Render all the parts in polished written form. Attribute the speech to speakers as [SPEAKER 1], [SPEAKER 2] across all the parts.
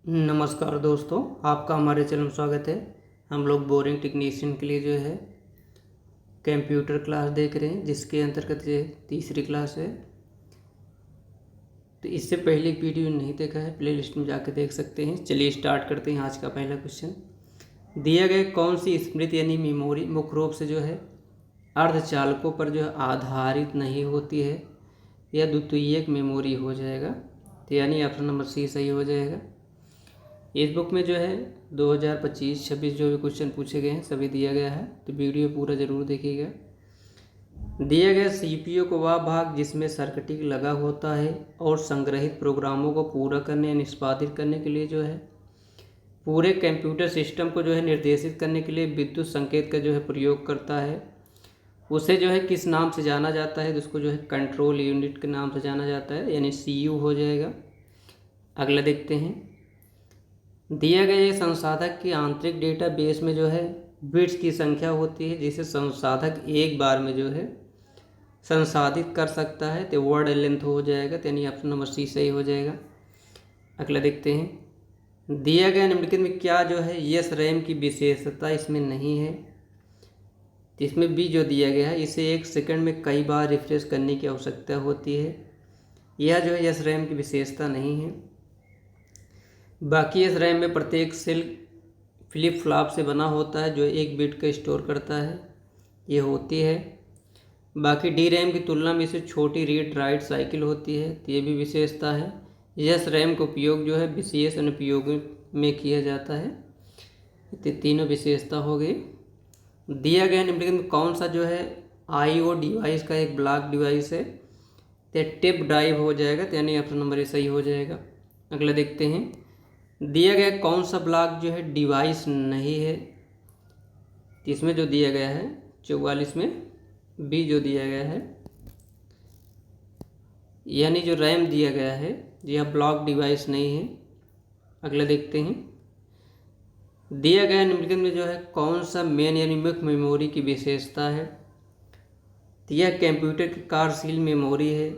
[SPEAKER 1] नमस्कार दोस्तों, आपका हमारे चैनल में स्वागत है। हम लोग बोरिंग टेक्नीशियन के लिए जो है कंप्यूटर क्लास देख रहे हैं, जिसके अंतर्गत ये तीसरी क्लास है। तो इससे पहले एक वीडियो नहीं देखा है, प्लेलिस्ट में जाकर देख सकते हैं। चलिए स्टार्ट करते हैं। आज का पहला क्वेश्चन दिया गया, कौन सी स्मृति यानी मेमोरी मुख्य रूप से जो है अर्धचालकों पर जो है आधारित नहीं होती है या द्वितीयक मेमोरी हो जाएगा। तो यानी ऑप्शन नंबर सी सही हो जाएगा। इस बुक में जो है 2025-26 जो भी क्वेश्चन पूछे गए हैं सभी दिया गया है, तो वीडियो पूरा ज़रूर देखिएगा। दिया गया सीपीयू को वह भाग जिसमें सर्किट लगा होता है और संग्रहित प्रोग्रामों को पूरा करने या निष्पादित करने के लिए जो है पूरे कंप्यूटर सिस्टम को जो है निर्देशित करने के लिए विद्युत संकेत का जो है प्रयोग करता है, उसे जो है किस नाम से जाना जाता है। तो उसको जो है कंट्रोल यूनिट के नाम से जाना जाता है, यानी सीयू हो जाएगा। अगला देखते हैं। दिया गया ये संसाधक की आंतरिक डेटा बेस में जो है बिट्स की संख्या होती है, जिसे संसाधक एक बार में जो है संसाधित कर सकता है। तो वर्ड लेंथ हो जाएगा, यानी ऑप्शन नंबर सी सही हो जाएगा। अगला देखते हैं। दिया गया निम्नलिखित में क्या जो है यस रैम की विशेषता इसमें नहीं है। तो इसमें बी जो दिया गया है, इसे 1 सेकंड में कई बार रिफ्रेश करने की आवश्यकता होती है। यह जो है यस रैम की विशेषता नहीं है। बाकी इस रैम में प्रत्येक सेल फ्लिप फ्लॉप से बना होता है जो एक बिट का स्टोर करता है, ये होती है। बाकी डी रैम की तुलना में इसे छोटी रीड राइट साइकिल होती है, तो ये भी विशेषता है। यस रैम का उपयोग जो है विशेष अनुप्रयोगों में किया जाता है। तो तीनों विशेषता हो गई। दिया गया निम्नलिखित में कौन सा जो है आईओ डिवाइस का एक ब्लॉक डिवाइस है। तो टिप ड्राइव हो जाएगा, तो यानी ऑप्शन नंबर ए सही हो जाएगा। अगला देखते हैं। दिया गया कौन सा ब्लॉक जो है डिवाइस नहीं है। इसमें जो दिया गया है 44 में बी जो दिया गया है, यानी जो रैम दिया गया है यह ब्लॉक डिवाइस नहीं है। अगला देखते हैं। दिया गया निम्नलिखित में जो है कौन सा मेन यानी मुख्य मेमोरी की विशेषता है। तो यह कंप्यूटर की कार्यशील मेमोरी है,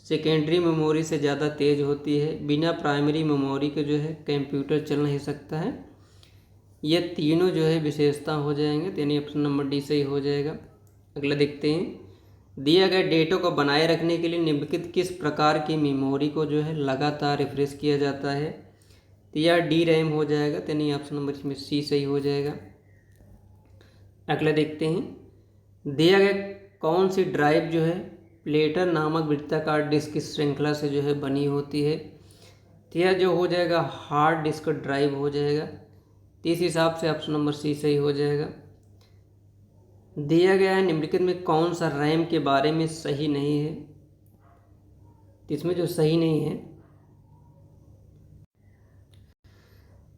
[SPEAKER 1] सेकेंडरी मेमोरी से ज़्यादा तेज़ होती है। बिना प्राइमरी मेमोरी के जो है कंप्यूटर चल नहीं सकता है। ये तीनों जो है विशेषता हो जाएंगे, तो यानी ऑप्शन नंबर डी सही हो जाएगा। अगला देखते हैं। दिया गया डेटा को बनाए रखने के लिए निम्नलिखित किस प्रकार की मेमोरी को जो है लगातार रिफ्रेश किया जाता है। तो यह डी रैम हो जाएगा, तो यानी ऑप्शन नंबर इसमें सी सही हो जाएगा। अगला देखते हैं। दिया गया कौन सी ड्राइव जो है प्लेटर नामक वृत्ताकार डिस्क की श्रृंखला से जो है बनी होती है। तो यह जो हो जाएगा हार्ड डिस्क ड्राइव हो जाएगा। तो इस हिसाब से ऑप्शन नंबर सी सही हो जाएगा। दिया गया है निम्नलिखित में कौन सा रैम के बारे में सही नहीं है। तो इसमें जो सही नहीं है,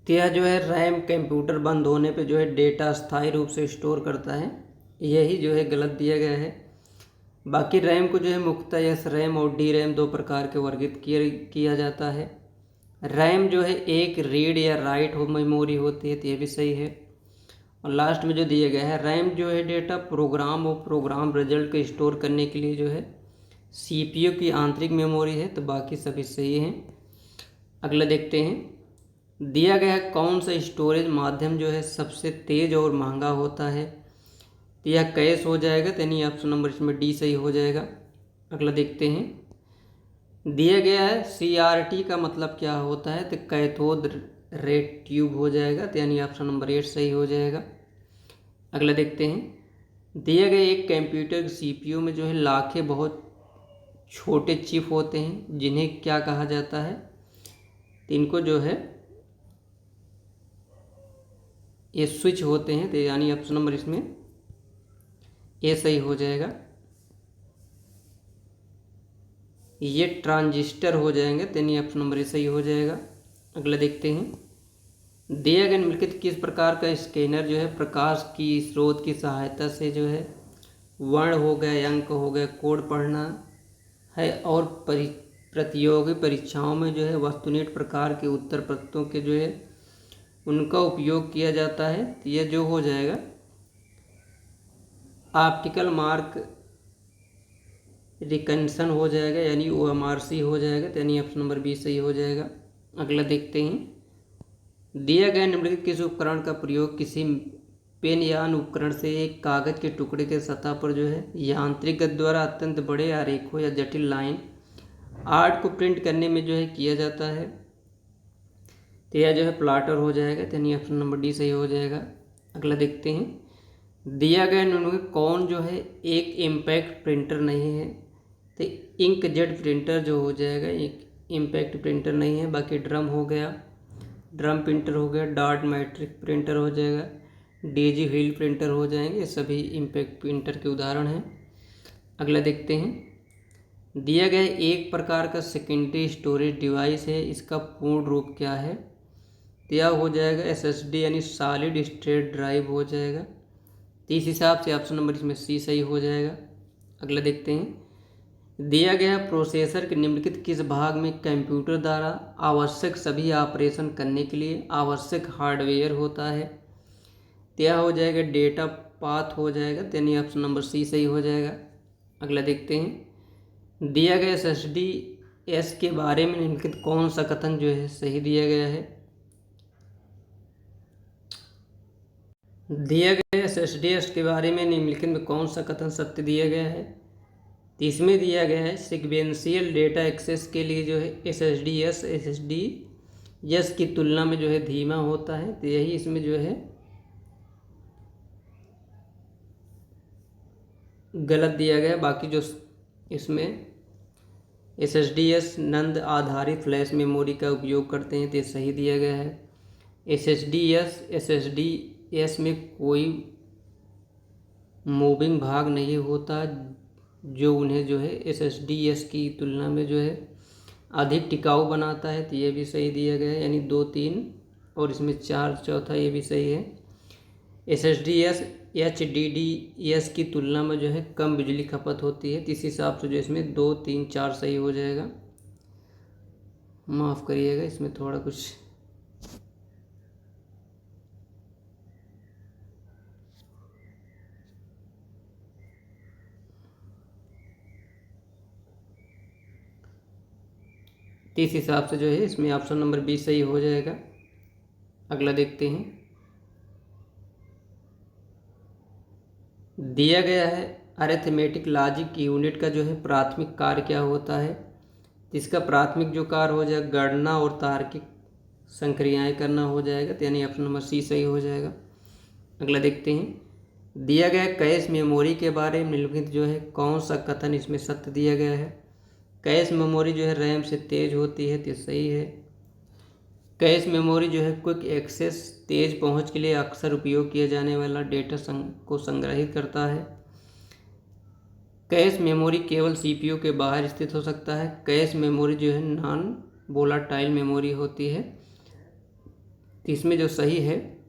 [SPEAKER 1] तो यह जो है रैम कंप्यूटर बंद होने पे जो है डेटा स्थायी रूप से स्टोर करता है, यही जो है गलत दिया गया है। बाकी रैम को जो है मुख्यतः एस रैम और डी रैम दो प्रकार के वर्गीकृत किया जाता है। रैम जो है एक रीड या राइट हो मेमोरी होती है, तो ये भी सही है। और लास्ट में जो दिया गया है रैम जो है डेटा प्रोग्राम और प्रोग्राम रिजल्ट को स्टोर करने के लिए जो है सीपीयू की आंतरिक मेमोरी है, तो बाकी सभी सही हैं। अगला देखते हैं। दिया गया है कौन सा स्टोरेज माध्यम जो है सबसे तेज़ और महंगा होता है। तो यह कैश हो जाएगा, तो यानी ऑप्शन नंबर इसमें डी सही हो जाएगा। अगला देखते हैं। दिया गया है सीआरटी का मतलब क्या होता है। तो कैथोड रेड ट्यूब हो जाएगा, तो यानी ऑप्शन नंबर 8 सही हो जाएगा। अगला देखते हैं। दिया गया एक कंप्यूटर के सीपीयू में जो है लाखें बहुत छोटे चिप होते हैं, जिन्हें क्या कहा जाता है। तो इनको जो है ये स्विच होते हैं, तो यानी ऑप्शन नंबर इसमें ए सही हो जाएगा। ये ट्रांजिस्टर हो जाएंगे, तो यानी ऑप्शन नंबर ए सही हो जाएगा। अगला देखते हैं। दिया गया निम्नलिखित किस प्रकार का स्कैनर जो है प्रकाश की स्रोत की सहायता से जो है वर्ण हो गया, अंक हो गया, कोड पढ़ना है और प्रतियोगी परीक्षाओं में जो है वस्तुनिष्ठ प्रकार के उत्तर पत्रों के जो है उनका उपयोग किया जाता है। तो यह जो हो जाएगा ऑप्टिकल मार्क रिकग्निशन हो जाएगा, यानी OMRC हो जाएगा, तो यानी ऑप्शन नंबर बी सही हो जाएगा। अगला देखते हैं। दिया गया निम्नलिखित किस उपकरण का प्रयोग किसी पेन या अन्य उपकरण से एक कागज के टुकड़े के सतह पर जो है यांत्रिक गति द्वारा अत्यंत बड़े आरेखों या जटिल लाइन आर्ट को प्रिंट करने में जो है किया जाता है। तो यह जो है प्लाटर हो जाएगा, यानी ऑप्शन नंबर डी सही हो जाएगा। अगला देखते हैं, दिया गया निम्नलिखित कौन जो है एक इम्पैक्ट प्रिंटर नहीं है। तो इंक जेट प्रिंटर जो हो जाएगा, एक इम्पैक्ट प्रिंटर नहीं है। बाकी ड्रम हो गया, ड्रम प्रिंटर हो गया, डार्ट मैट्रिक प्रिंटर हो जाएगा, डेजी व्हील प्रिंटर हो जाएंगे, ये सभी इम्पैक्ट प्रिंटर के उदाहरण हैं। अगला देखते हैं, दिया गया एक प्रकार का सेकेंडरी स्टोरेज डिवाइस है, इसका पूर्ण रूप क्या है। तो यह हो जाएगा एसएसडी यानी सॉलिड स्टेट ड्राइव हो जाएगा। तो इस हिसाब से ऑप्शन नंबर इसमें सी सही हो जाएगा। अगला देखते हैं, दिया गया प्रोसेसर के निम्नलिखित किस भाग में कंप्यूटर द्वारा आवश्यक सभी ऑपरेशन करने के लिए आवश्यक हार्डवेयर होता है। तो यह हो जाएगा डेटा पाथ हो जाएगा, यानी ऑप्शन नंबर सी सही हो जाएगा। अगला देखते हैं, दिया गया SSDs के बारे में निम्नलिखित कौन सा कथन जो है सही दिया गया है। दिया गया SSDs के बारे में निम्नलिखित में कौन सा कथन सत्य दिया गया है। तो इसमें दिया गया है सीक्वेंशियल डेटा एक्सेस के लिए जो है SSDs की तुलना में जो है धीमा होता है। तो यही इसमें जो है गलत दिया गया। बाकी जो इसमें SSDs नंद आधारित फ्लैश मेमोरी का उपयोग करते हैं, तो सही दिया गया है। SSDs में कोई मूविंग भाग नहीं होता जो उन्हें जो है SSDs की तुलना में जो है अधिक टिकाऊ बनाता है। तो ये भी सही दिया गया है, यानी 2, 3 और इसमें 4 चौथा ये भी सही है। SSDs HDDs की तुलना में जो है कम बिजली खपत होती है। तो इस हिसाब से जो इसमें 2, 3, 4 सही हो जाएगा। माफ़ करिएगा, इसमें थोड़ा कुछ इस हिसाब से जो है इसमें ऑप्शन नंबर बी सही हो जाएगा। अगला देखते हैं, दिया गया है अरिथमेटिक लॉजिक यूनिट का जो है प्राथमिक कार्य क्या होता है। इसका प्राथमिक जो कार्य हो जाएगा गणना और तार्किक संक्रियाएं करना हो जाएगा। तो यानी ऑप्शन नंबर सी सही हो जाएगा। अगला देखते हैं, दिया गया कैश मेमोरी के बारे में निम्नलिखित जो है कौन सा कथन इसमें सत्य दिया गया है। कैश मेमोरी जो है रैम से तेज होती है, तो सही है। कैश मेमोरी जो है क्विक एक्सेस तेज पहुंच के लिए अक्सर उपयोग किया जाने वाला डेटा को संग्रहित करता है। कैश मेमोरी केवल CPU के बाहर स्थित हो सकता है। कैश मेमोरी जो है नॉन वोलाटाइल मेमोरी होती है। इसमें जो सही है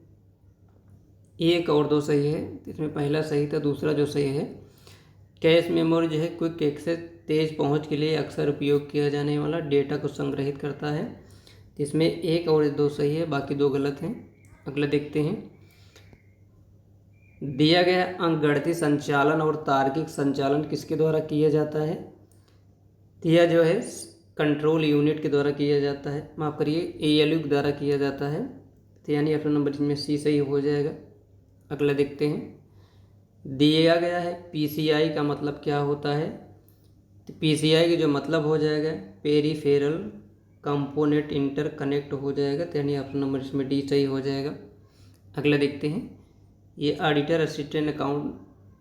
[SPEAKER 1] 1 और 2 सही है। इसमें पहला सही था, दूसरा जो सही है कैश मेमोरी जो है क्विक एक्सेस तेज पहुंच के लिए अक्सर उपयोग किया जाने वाला डेटा को संग्रहित करता है। इसमें 1 और 2 सही है, बाकी 2 गलत हैं। अगला देखते हैं, दिया गया अंकगणितीय संचालन और तार्किक संचालन किसके द्वारा किया जाता है। यह जो है कंट्रोल यूनिट के द्वारा किया जाता है, माफ़ करिए ALU के द्वारा किया जाता है। तो यानी ऑप्शन नंबर इसमें सी सही हो जाएगा। अगला देखते हैं, दिया गया है PCI का मतलब क्या होता है। तो PCI का जो मतलब हो जाएगा पेरीफेरल कंपोनेंट इंटरकनेक्ट हो जाएगा। तो यानी ऑप्शन नंबर इसमें डी सही हो जाएगा। अगला देखते हैं, ये ऑडिटर असिस्टेंट अकाउंट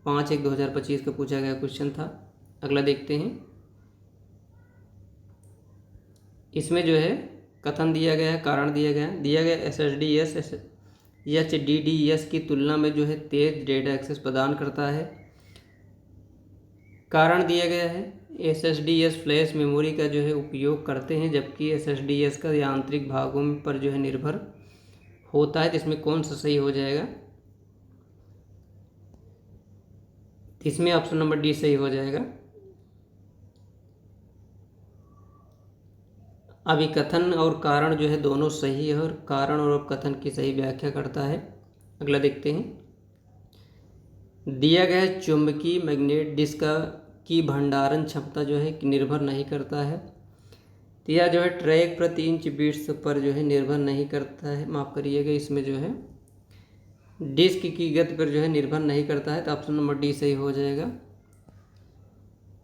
[SPEAKER 1] 5/1/2025 का पूछा गया क्वेश्चन था। अगला देखते हैं, इसमें जो है कथन दिया गया है, कारण दिया गया SSDs HDDs की तुलना में जो है तेज डेटा एक्सेस प्रदान करता है। कारण दिया गया है SSDs फ्लैश मेमोरी का जो है उपयोग करते हैं, जबकि SSDs का यांत्रिक भागों पर जो है निर्भर होता है। तो इसमें कौन सा सही हो जाएगा। इसमें ऑप्शन नंबर डी सही हो जाएगा। अभी कथन और कारण जो है दोनों सही है और कारण और कथन की सही व्याख्या करता है। अगला देखते हैं, दिया गया चुंबकीय मैग्नेट डिस्क की भंडारण क्षमता जो है निर्भर नहीं करता है। तो यह जो है ट्रैक प्रति इंच बिट्स पर जो है निर्भर नहीं करता है, माफ़ करिएगा, इसमें जो है डिस्क की गति पर जो है निर्भर नहीं करता है। तो ऑप्शन नंबर डी सही हो जाएगा।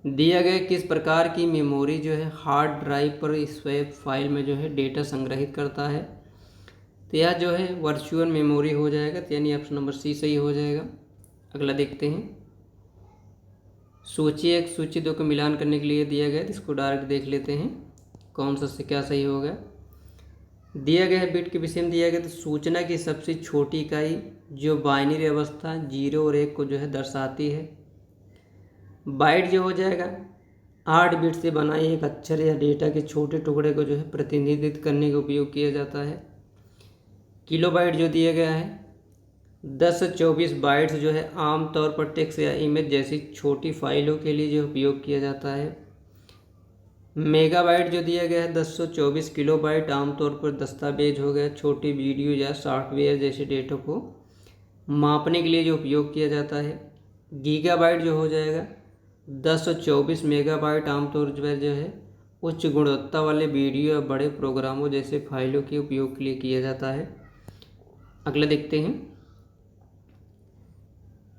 [SPEAKER 1] दिया गया किस प्रकार की मेमोरी जो है हार्ड ड्राइव पर स्वैप फाइल में जो है डेटा संग्रहित करता है। तो यह जो है वर्चुअल मेमोरी हो जाएगा, तो यानी ऑप्शन नंबर सी सही हो जाएगा। अगला देखते हैं, सूची 1 सूची 2 का मिलान करने के लिए दिया गया, तो इसको डायरेक्ट देख लेते हैं कौन सा से क्या सही होगा। दिया गया है बिट के विषय में दिया गया, तो सूचना की सबसे छोटी इकाई जो बाइनरी अवस्था 0 और 1 को जो है दर्शाती है। बाइट जो हो जाएगा 8 बिट से बनाई एक अक्षर या डेटा के छोटे टुकड़े को जो है प्रतिनिधित्व करने का उपयोग किया जाता है। किलोबाइट जो दिया गया है 10 से 24 बाइट्स जो है आमतौर पर टेक्स्ट या इमेज जैसी छोटी फाइलों के लिए जो उपयोग किया जाता है। मेगाबाइट जो दिया गया है 10 से 24 किलोबाइट आमतौर पर दस्तावेज हो गया, छोटी वीडियो या सॉफ्टवेयर जैसे डेटा को मापने के लिए जो उपयोग किया जाता है। गीगाबाइट जो हो जाएगा 10 से 24 मेगाबाइट आमतौर पर जो है उच्च गुणवत्ता वाले वीडियो या बड़े प्रोग्रामों जैसे फाइलों के उपयोग के लिए किया जाता है। अगला देखते हैं,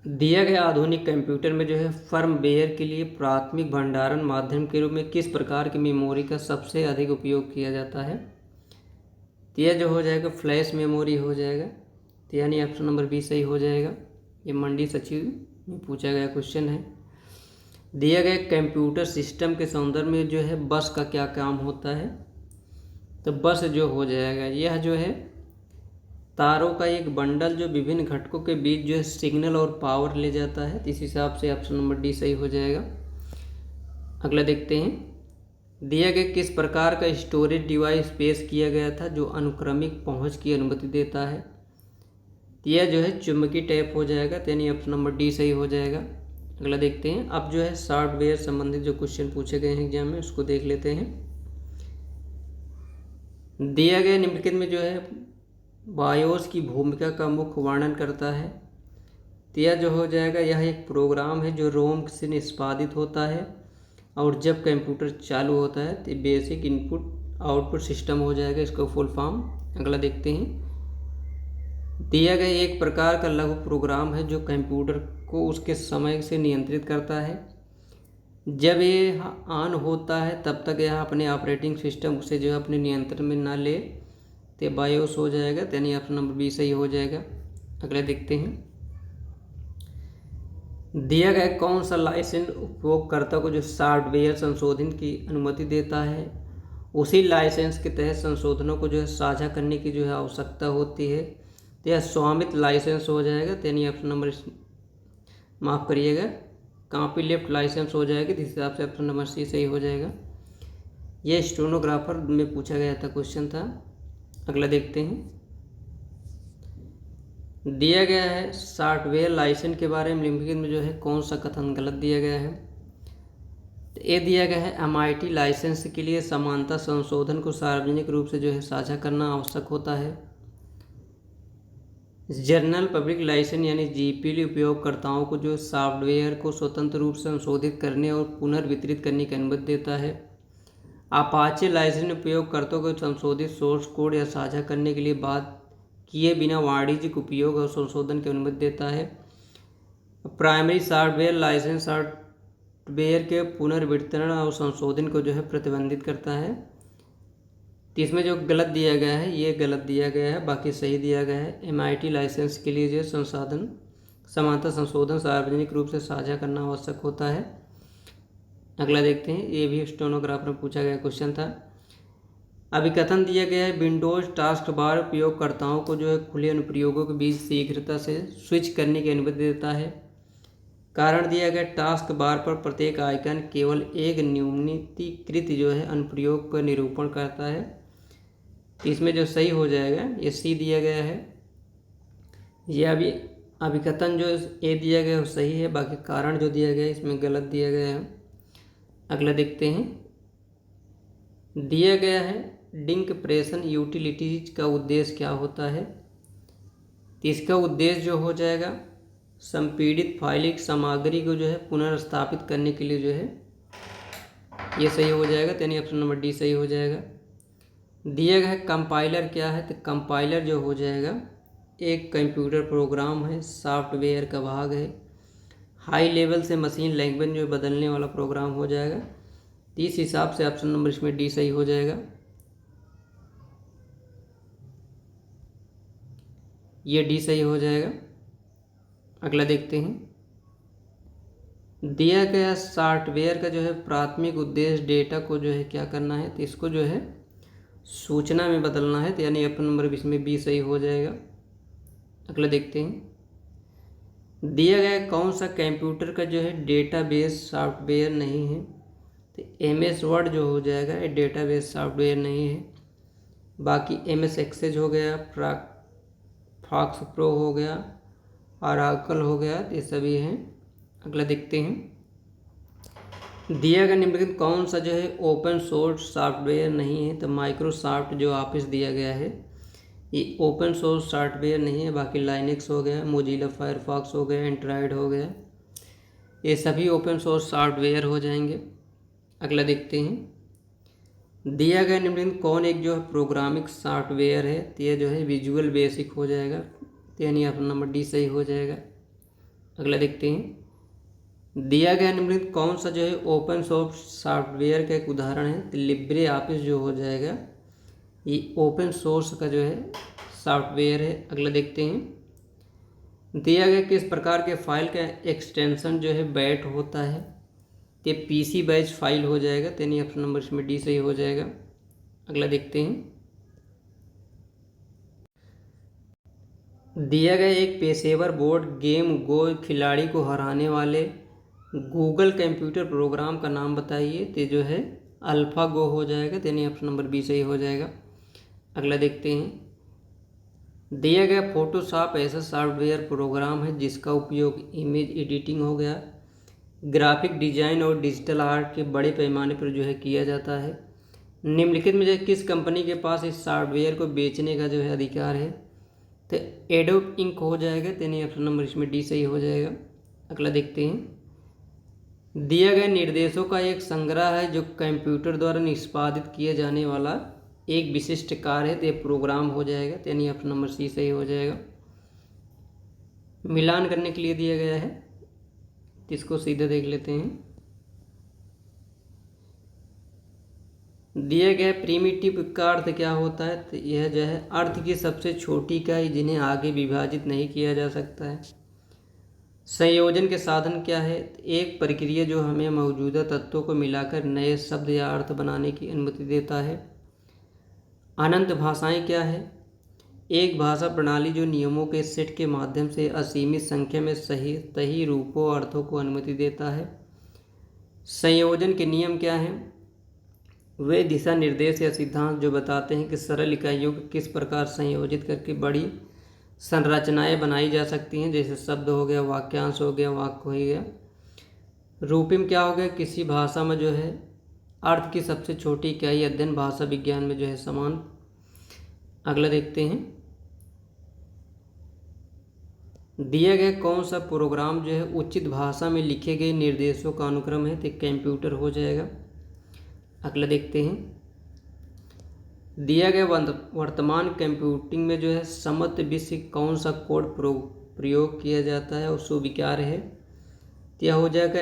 [SPEAKER 1] दिया गया आधुनिक कंप्यूटर में जो है फर्मवेयर के लिए प्राथमिक भंडारण माध्यम के रूप में किस प्रकार की मेमोरी का सबसे अधिक उपयोग किया जाता है। तो यह जो हो जाएगा फ्लैश मेमोरी हो जाएगा, तो यानी ऑप्शन नंबर बी सही हो जाएगा। ये मंडी सचिव में पूछा गया क्वेश्चन है। दिया गया कंप्यूटर सिस्टम के संदर्भ में जो है बस का क्या काम होता है। तो बस जो हो जाएगा यह जो है तारों का एक बंडल जो विभिन्न घटकों के बीच जो है सिग्नल और पावर ले जाता है। इस हिसाब से ऑप्शन नंबर डी सही हो जाएगा। अगला देखते हैं, दिया गया किस प्रकार का स्टोरेज डिवाइस पेश किया गया था जो अनुक्रमिक पहुंच की अनुमति देता है। यह जो है चुंबकीय टैप हो जाएगा, यानी ऑप्शन नंबर डी सही हो जाएगा। अगला देखते हैं, अब जो है सॉफ्टवेयर संबंधित जो क्वेश्चन पूछे गए हैं एग्जाम में उसको देख लेते हैं। दिया गया निम्नलिखित में जो है बायोस की भूमिका का मुख्य वर्णन करता है। तो यह जो हो जाएगा यह एक प्रोग्राम है जो रोम से निष्पादित होता है और जब कंप्यूटर चालू होता है तो बेसिक इनपुट आउटपुट सिस्टम हो जाएगा, इसका फुल फॉर्म। अगला देखते हैं, दिया गया एक प्रकार का लघु प्रोग्राम है जो कंप्यूटर को उसके समय से नियंत्रित करता है। जब ये ऑन होता है तब तक यह अपने ऑपरेटिंग सिस्टम उसे जो है अपने नियंत्रण में ना ले, तो बायोस हो जाएगा, यानी ऑप्शन नंबर बी सही हो जाएगा। अगला देखते हैं, दिया गया कौन सा लाइसेंस उपयोगकर्ता को जो सॉफ्टवेयर संशोधन की अनुमति देता है उसी लाइसेंस के तहत संशोधनों को जो है साझा करने की जो है आवश्यकता होती है। तो यह स्वामित्व लाइसेंस हो जाएगा, यानी ऑप्शन नंबर माफ़ करिएगा कॉपी लेफ्ट लाइसेंस हो जाएगी, जिस हिसाब से ऑप्शन नंबर सी सही हो जाएगा। यह स्टेनोग्राफर में पूछा गया था क्वेश्चन था। अगला देखते हैं, दिया गया है सॉफ्टवेयर लाइसेंस के बारे में निम्नलिखित में जो है कौन सा कथन गलत दिया गया है। तो ये दिया गया है MIT लाइसेंस के लिए समानता संशोधन को सार्वजनिक रूप से जो है साझा करना आवश्यक होता है। जनरल पब्लिक लाइसेंस यानी GPL उपयोगकर्ताओं को जो सॉफ्टवेयर को स्वतंत्र रूप से संशोधित करने और पुनर्वितरित करने की अनुमति देता है। अपाचे लाइसेंस उपयोगकर्ताओं को संशोधित सोर्स कोड या साझा करने के लिए बात किए बिना वाणिज्यिक उपयोग और संशोधन की अनुमति देता है। प्राइमरी सॉफ्टवेयर लाइसेंस सॉफ्टवेयर के पुनर्वितरण और संशोधन को जो है प्रतिबंधित करता है। तो इसमें जो गलत दिया गया है ये गलत दिया गया है, बाकी सही दिया गया है। MIT लाइसेंस के लिए जो संसाधन समानता संशोधन सार्वजनिक रूप से साझा करना आवश्यक होता है। अगला देखते हैं, ये भी स्टेनोग्राफर में पूछा गया क्वेश्चन था। अभिकथन दिया गया है विंडोज टास्क बार उपयोगकर्ताओं को जो है खुले अनुप्रयोगों के बीच शीघ्रता से स्विच करने की अनुमति देता है। कारण दिया गया टास्क बार पर प्रत्येक आइकन केवल एक न्यूनतमीकृत जो है अनुप्रयोग पर निरूपण करता है। तो इसमें जो सही हो जाएगा ये सी दिया गया है। यह अभी अभिकथन जो ए दिया गया है वो सही है, बाकी कारण जो दिया गया है इसमें गलत दिया गया है। अगला देखते हैं, दिया गया है डिकम्प्रेशन यूटिलिटीज का उद्देश्य क्या होता है। तो इसका उद्देश्य जो हो जाएगा संपीड़ित फाइलिंग सामग्री को जो है पुनर्स्थापित करने के लिए जो है ये सही हो जाएगा, यानी ऑप्शन नंबर डी सही हो जाएगा। दिया गया है कंपाइलर क्या है, तो कंपाइलर जो हो जाएगा एक कंप्यूटर प्रोग्राम है, सॉफ्टवेयर का भाग है, हाई लेवल से मशीन लैंग्वेज जो बदलने वाला प्रोग्राम हो जाएगा। तो इस हिसाब से ऑप्शन नंबर इसमें डी सही हो जाएगा। ये डी सही हो जाएगा। अगला देखते हैं। दिया गया सॉफ्टवेयर का जो है प्राथमिक उद्देश्य डेटा को जो है क्या करना है, तो इसको जो है सूचना में बदलना है, तो यानी ऑप्शन नंबर इसमें बी सही हो जाएगा। अगला देखते हैं। दिया गया कौन सा कंप्यूटर का जो है डेटाबेस सॉफ्टवेयर नहीं है, तो MS वर्ड जो हो जाएगा ये डेटाबेस सॉफ्टवेयर नहीं है। बाकी MS एक्सेस हो गया, फॉक्स प्रो हो गया, ऑरेकल हो गया, तो ये सभी हैं। अगला देखते हैं। दिया गया निम्नलिखित कौन सा जो है ओपन सोर्स सॉफ्टवेयर नहीं है, तो माइक्रोसॉफ्ट जो ऑफिस दिया गया है ये ओपन सोर्स सॉफ्टवेयर नहीं है। बाकी लाइनक्स हो गया, मोजिला फायरफॉक्स हो गया, एंड्रॉयड हो गया, ये सभी ओपन सोर्स सॉफ्टवेयर हो जाएंगे। अगला देखते हैं। दिया गया निम्नलिखित कौन एक जो है प्रोग्रामिंग सॉफ्टवेयर है, तो ये जो है विजुअल बेसिक हो जाएगा, तो यानी ऑप्शन नंबर डी सही हो जाएगा। अगला देखते हैं। दिया गया निम्नलिखित कौन सा जो है ओपन सोर्स सॉफ्टवेयर का एक उदाहरण है, तो लिब्रे ऑफिस जो हो जाएगा ये ओपन सोर्स का जो है सॉफ्टवेयर है। अगला देखते हैं। दिया गया किस प्रकार के फाइल का एक्सटेंशन जो है बैट होता है, ये PC बैच फाइल हो जाएगा, तो यानी ऑप्शन नंबर इसमें डी सही हो जाएगा। अगला देखते हैं। दिया गया एक पेशेवर बोर्ड गेम गो खिलाड़ी को हराने वाले गूगल कंप्यूटर प्रोग्राम का नाम बताइए, तो जो है अल्फा गो हो जाएगा, तो यानी ऑप्शन नंबर बी सही हो जाएगा। अगला देखते हैं। दिया गया फोटोशॉप ऐसा सॉफ्टवेयर प्रोग्राम है जिसका उपयोग इमेज एडिटिंग हो गया, ग्राफिक डिजाइन और डिजिटल आर्ट के बड़े पैमाने पर जो है किया जाता है। निम्नलिखित में जो है किस कंपनी के पास इस सॉफ्टवेयर को बेचने का जो है अधिकार है, तो एडोब इंक हो जाएगा, यानी ऑप्शन नंबर इसमें डी सही हो जाएगा। अगला देखते हैं। दिया गया निर्देशों का एक संग्रह है जो कंप्यूटर द्वारा निष्पादित किए जाने वाला एक विशिष्ट कार्य है, तो ये प्रोग्राम हो जाएगा, तो यानी ऑप्शन नंबर सी सही हो जाएगा। मिलान करने के लिए दिया गया है, तो इसको सीधे देख लेते हैं। दिया गया प्रीमिटिव का अर्थ क्या होता है, तो यह जो है अर्थ की सबसे छोटी इकाई जिन्हें आगे विभाजित नहीं किया जा सकता है। संयोजन के साधन क्या है, एक प्रक्रिया जो हमें मौजूदा तत्वों को मिलाकर नए शब्द या अर्थ बनाने की अनुमति देता है। अनंत भाषाएं क्या है, एक भाषा प्रणाली जो नियमों के सेट के माध्यम से असीमित संख्या में सही रूपों और अर्थों को अनुमति देता है। संयोजन के नियम क्या हैं, वे दिशा निर्देश या सिद्धांत जो बताते हैं कि सरल इकाइयों को किस प्रकार संयोजित करके बड़ी संरचनाएं बनाई जा सकती हैं, जैसे शब्द हो गया, वाक्यांश हो गया, वाक्य हो गया। रूपिम क्या हो गया, किसी भाषा में जो है अर्थ की सबसे छोटी इकाई अध्ययन भाषा विज्ञान में जो है समान। अगला देखते हैं। दिया गया कौन सा प्रोग्राम जो है उचित भाषा में लिखे गए निर्देशों का अनुक्रम है, तो कंप्यूटर हो जाएगा। अगला देखते हैं। दिया गया वर्तमान कंप्यूटिंग में जो है समत्व विश्व कौन सा कोड प्रयोग किया जाता है और सुविचार है, तो यह हो जाएगा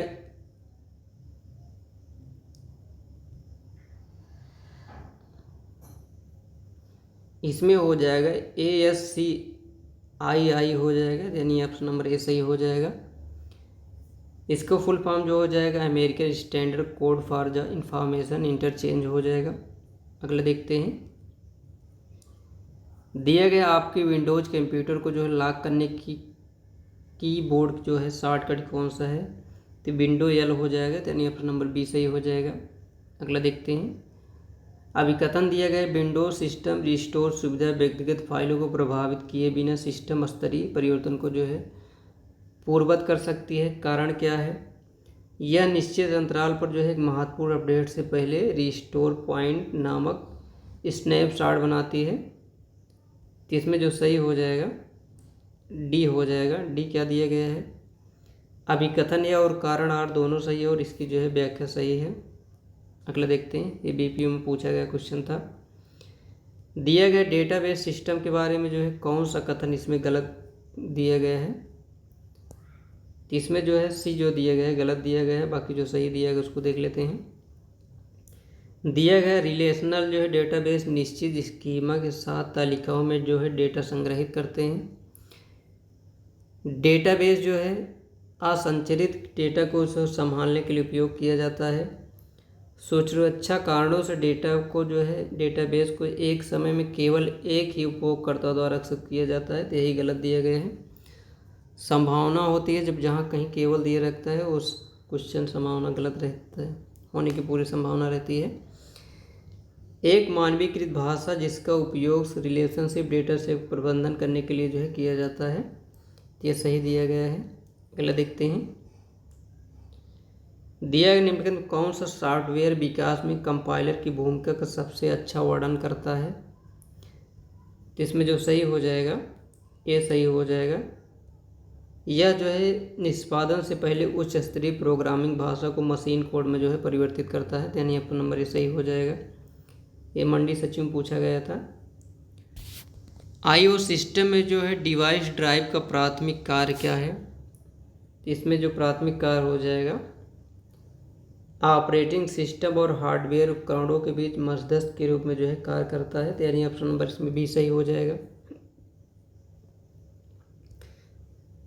[SPEAKER 1] इसमें हो जाएगा ASCII हो जाएगा, यानी ऑप्शन नंबर ए सही हो जाएगा। इसका फुल फॉर्म जो हो जाएगा American standard code for the information interchange हो जाएगा। अगला देखते हैं। दिया गया आपके विंडोज कंप्यूटर को जो है लॉक करने की कीबोर्ड जो है शॉर्टकट कौन सा है, तो विंडो L हो जाएगा, यानी ऑप्शन नंबर बी सही हो जाएगा। अगला देखते हैं। अभिकथन दिया गया विंडोज सिस्टम रिस्टोर सुविधा व्यक्तिगत फाइलों को प्रभावित किए बिना सिस्टम स्तरीय परिवर्तन को जो है पूर्ववत कर सकती है। कारण क्या है, यह निश्चित अंतराल पर जो है एक महत्वपूर्ण अपडेट से पहले रिस्टोर पॉइंट नामक स्नैपशॉट बनाती है, तो इसमें जो सही हो जाएगा डी हो जाएगा। डी क्या दिया गया है, अभिकथन या और कारण आर दोनों सही है और इसकी जो है व्याख्या सही है। अगला देखते हैं, ये बीपीओ में पूछा गया क्वेश्चन था। दिया गया डेटाबेस सिस्टम के बारे में जो है कौन सा कथन इसमें गलत दिया गया है। तो इसमें जो है सी जो दिया गया है गलत दिया गया है, बाकी जो सही दिया गया उसको देख लेते हैं। दिया गया रिलेशनल जो है डेटाबेस निश्चित स्कीमा के साथ तालिकाओं में जो है डेटा संग्रहित करते हैं। डेटाबेस जो है असंरचित डेटा को संभालने के लिए उपयोग किया जाता है। सुरक्षा कारणों से डेटा को जो है डेटाबेस को एक समय में केवल एक ही उपयोगकर्ता द्वारा एक्सेस किया जाता है, तो यही गलत दिया गया है। संभावना होती है जब जहाँ कहीं केवल दिया रहता है उस क्वेश्चन संभावना गलत रहता है, होने की पूरी संभावना रहती है। एक मानवीकृत भाषा जिसका उपयोग रिलेशनशिप डेटा से प्रबंधन करने के लिए जो है किया जाता है, ये सही दिया गया है। अगला देखते हैं, दिया गया निम्नलिखित में कौन सा सॉफ्टवेयर विकास में कंपाइलर की भूमिका का सबसे अच्छा वर्णन करता है। तो इसमें जो सही हो जाएगा ये सही हो जाएगा। यह जो है निष्पादन से पहले उच्च स्तरीय प्रोग्रामिंग भाषा को मशीन कोड में जो है परिवर्तित करता है, यानी अपना नंबर ये सही हो जाएगा। ये मंडी सचिव में पूछा गया था। आईओ सिस्टम में जो है डिवाइस ड्राइव का प्राथमिक कार्य क्या है। इसमें जो प्राथमिक कार्य हो जाएगा ऑपरेटिंग सिस्टम और हार्डवेयर उपकरणों के बीच मध्यस्थ के रूप में जो है कार्य करता है, तो यानी ऑप्शन नंबर इसमें भी सही हो जाएगा।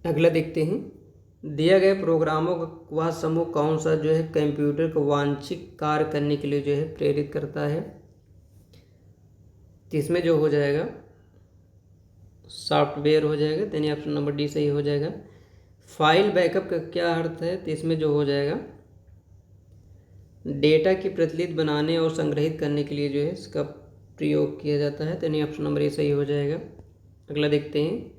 [SPEAKER 1] अगला देखते हैं, दिया गए प्रोग्रामों का वह समूह कौन सा जो है कंप्यूटर को वांछित कार्य करने के लिए जो है प्रेरित करता है। तो इसमें जो हो जाएगा सॉफ्टवेयर हो जाएगा, यानी ऑप्शन नंबर डी सही हो जाएगा। फाइल बैकअप का क्या अर्थ है। तो इसमें जो हो जाएगा डेटा की प्रतिलिपि बनाने और संग्रहित करने के लिए जो है इसका प्रयोग किया जाता है, यानी ऑप्शन नंबर ए सही हो जाएगा। अगला देखते हैं,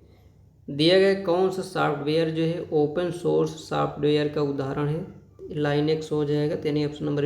[SPEAKER 1] दिया गया कौन सा सॉफ्टवेयर जो है ओपन सोर्स सॉफ्टवेयर का उदाहरण है। लाइनेक्स हो जाएगा, यानी ऑप्शन नंबर